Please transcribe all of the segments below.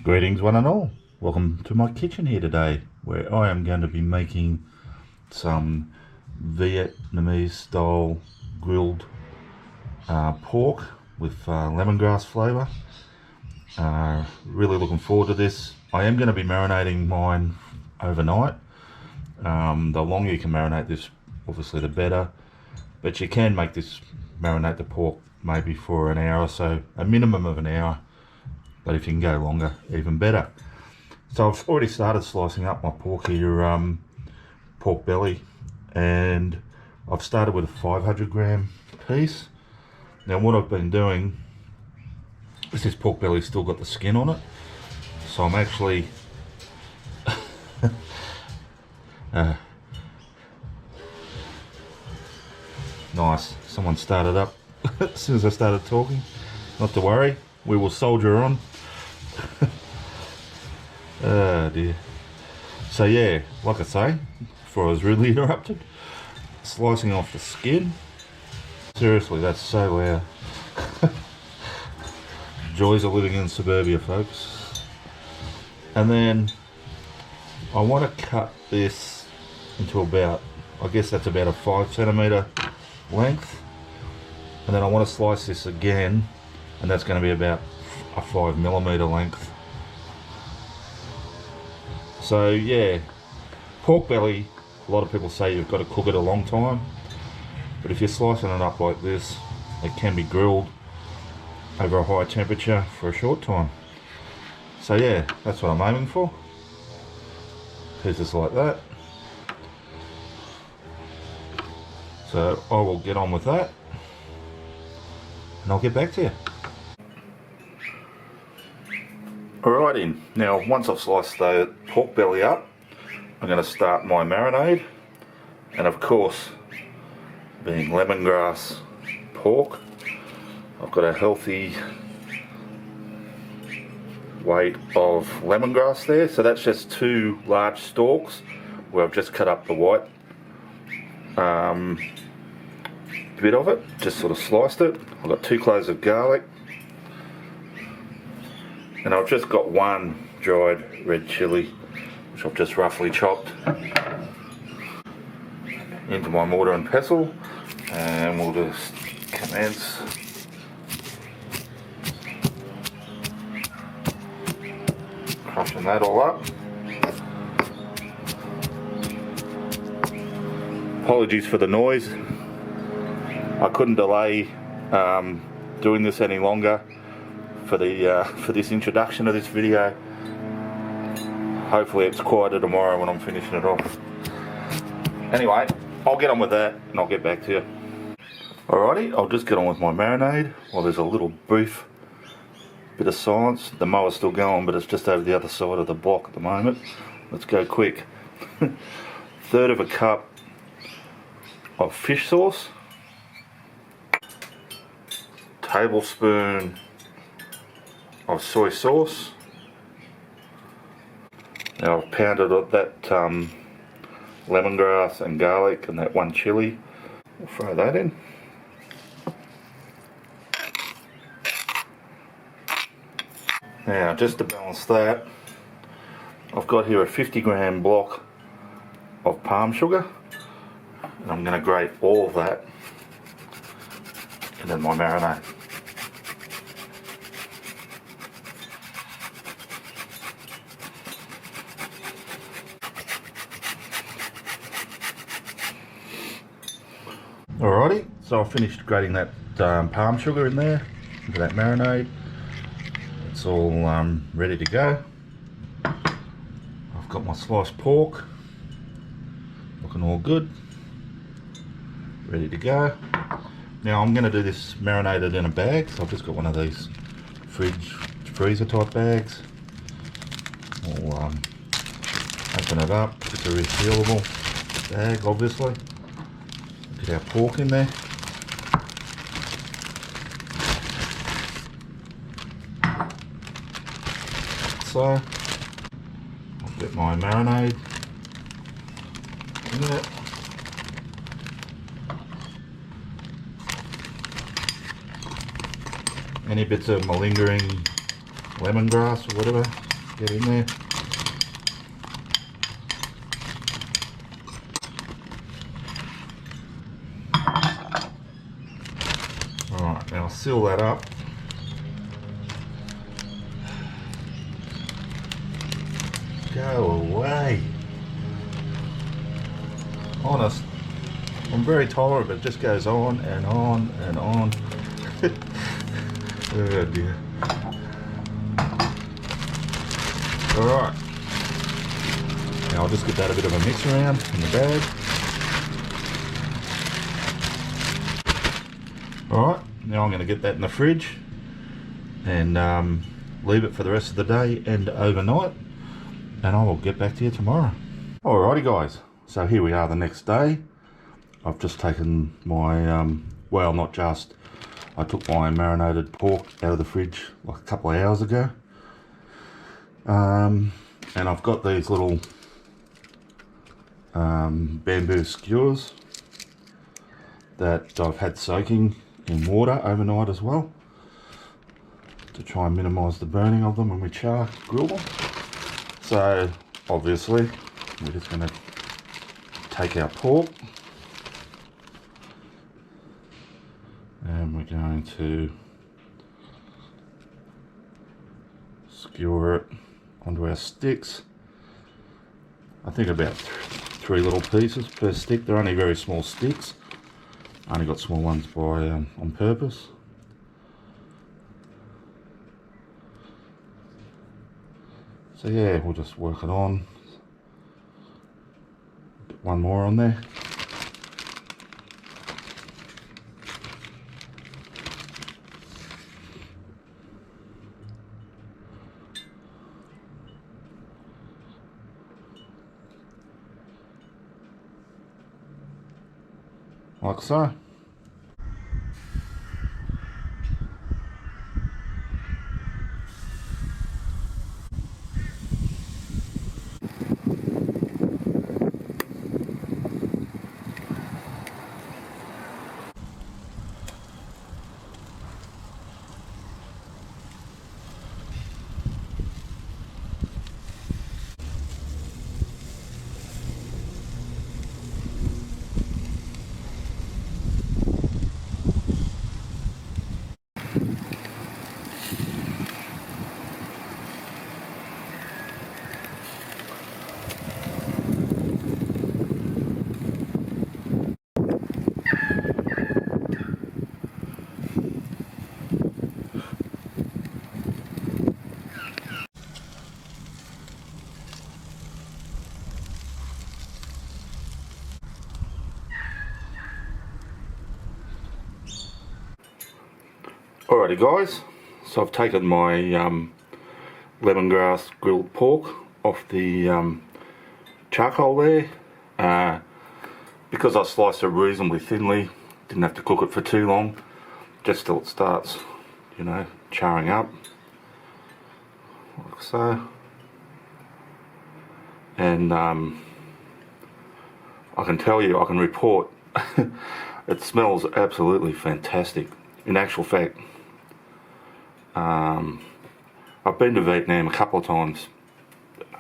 Greetings one and all. Welcome to my kitchen here today, where I am going to be making some Vietnamese style grilled pork with lemongrass flavour. Really looking forward to this. I am going to be marinating mine overnight. The longer you can marinate this, obviously the better, but you can make this marinate the pork maybe for an hour or so, a minimum of an hour. But if you can go longer, even better. So I've already started slicing up my pork here, pork belly, and I've started with a 500 gram piece. Now what I've been doing is this pork belly's still got the skin on it, so I'm actually nice, someone started up as soon as I started talking. Not to worry, we will soldier on. Oh dear. So yeah, like I say, before I was rudely interrupted, slicing off the skin. Seriously, that's so loud. Joys of living in suburbia, folks. And then I want to cut this into about, I guess that's about a 5 centimetre length. And then I want to slice this again, and that's going to be about a 5 millimetre length. So yeah, pork belly, a lot of people say you've got to cook it a long time, but if you're slicing it up like this, it can be grilled over a high temperature for a short time. So yeah, that's what I'm aiming for. Pieces like that. So I will get on with that, and I'll get back to you. Alrighty, now once I've sliced the pork belly up, I'm going to start my marinade, and of course, being lemongrass pork, I've got a healthy weight of lemongrass there, so that's just 2 large stalks where I've just cut up the white bit of it, just sort of sliced it. I've got 2 cloves of garlic, and I've just got 1 dried red chilli, which I've just roughly chopped into my mortar and pestle, and we'll just commence crushing that all up. Apologies for the noise. I couldn't delay doing this any longer for this introduction of this video. Hopefully it's quieter tomorrow when I'm finishing it off. Anyway, I'll get on with that and I'll get back to you. Alrighty, I'll just get on with my marinade while there's a little brief bit of silence. The mower's still going, but it's just over the other side of the block at the moment. Let's go quick. 1/3 of a cup of fish sauce, tablespoon of soy sauce. Now I've pounded up that lemongrass and garlic and that 1 chilli. We'll throw that in. Now just to balance that, I've got here a 50 gram block of palm sugar, and I'm going to grate all of that into my marinade. Alrighty, so I finished grating that palm sugar in there, into that marinade. It's all ready to go. I've got my sliced pork, looking all good, ready to go. Now I'm going to do this marinated in a bag, so I've just got one of these freezer type bags. I'll open it up, it's a resealable bag obviously. Get our pork in there. So I'll get my marinade in there. Any bits of malingering lemongrass or whatever, get in there. Alright, now I'll seal that up. Go away. Honest, I'm very tired, but it just goes on and on and on. Oh dear. Alright. Now I'll just get that a bit of a mix around in the bag. Alright, now I'm going to get that in the fridge and leave it for the rest of the day and overnight, and I will get back to you tomorrow. Alrighty guys, so here we are the next day. I've just taken my, well, not just, I took my marinated pork out of the fridge like a couple of hours ago. And I've got these little bamboo skewers that I've had soaking in water overnight as well, to try and minimise the burning of them when we grill them. So obviously we're just going to take our pork and we're going to skewer it onto our sticks. I think about 3 little pieces per stick. They're only very small sticks. I only got small ones by on purpose. So yeah, we'll just work it on. Get one more on there. Like so. Alrighty guys, so I've taken my lemongrass grilled pork off the charcoal there. Because I sliced it reasonably thinly, didn't have to cook it for too long, just till it starts, you know, charring up, like so. And I can tell you, I can report, it smells absolutely fantastic. In actual fact, I've been to Vietnam a couple of times,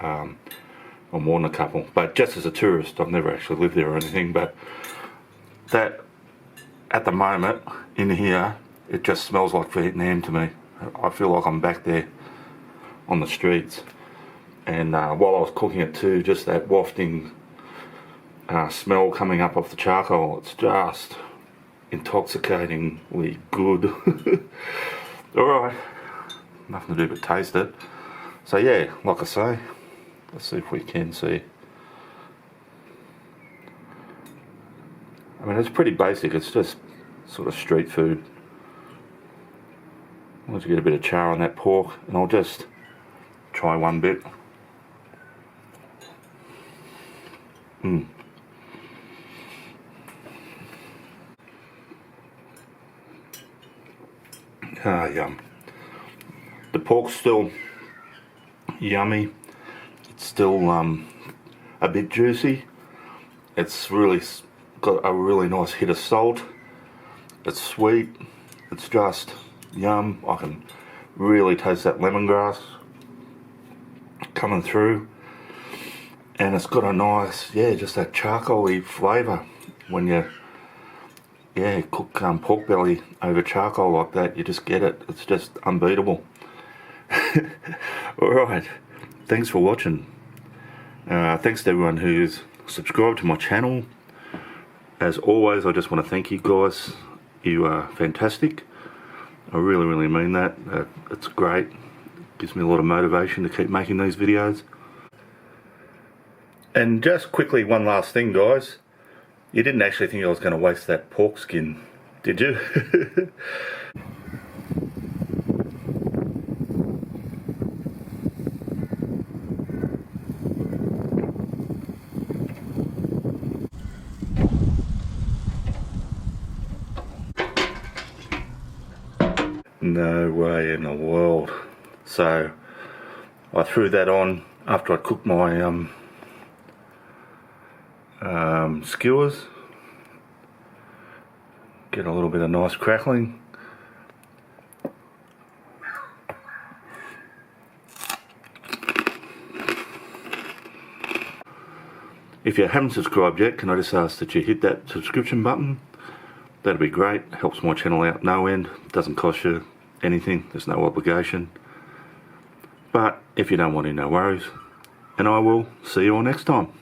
or more than a couple, but just as a tourist. I've never actually lived there or anything, but that, at the moment, in here, it just smells like Vietnam to me. I feel like I'm back there on the streets. And while I was cooking it too, just that wafting smell coming up off the charcoal, it's just intoxicatingly good. Alright, nothing to do but taste it. So yeah, like I say, let's see if we can see. I mean, it's pretty basic, it's just sort of street food. Let's get a bit of char on that pork, and I'll just try one bit. Yum. The pork's still yummy. It's still a bit juicy. It's really got a really nice hit of salt. It's sweet. It's just yum. I can really taste that lemongrass. coming through, and it's got a nice, yeah, just that charcoaly flavour when you, yeah, cook pork belly over charcoal like that. You just get it. It's just unbeatable. Alright, thanks for watching. Thanks to everyone who's subscribed to my channel. As always, I just want to thank you guys. You are fantastic. I really mean that. It's great. Gives me a lot of motivation to keep making these videos. And just quickly, one last thing, guys. You didn't actually think I was going to waste that pork skin, did you? No way in the world. So I threw that on after I cooked my skewers. Get a little bit of nice crackling. If you haven't subscribed yet, can I just ask that you hit that subscription button? That'd be great. Helps my channel out no end. Doesn't cost you anything. There's no obligation. But if you don't want to, no worries. And I will see you all next time.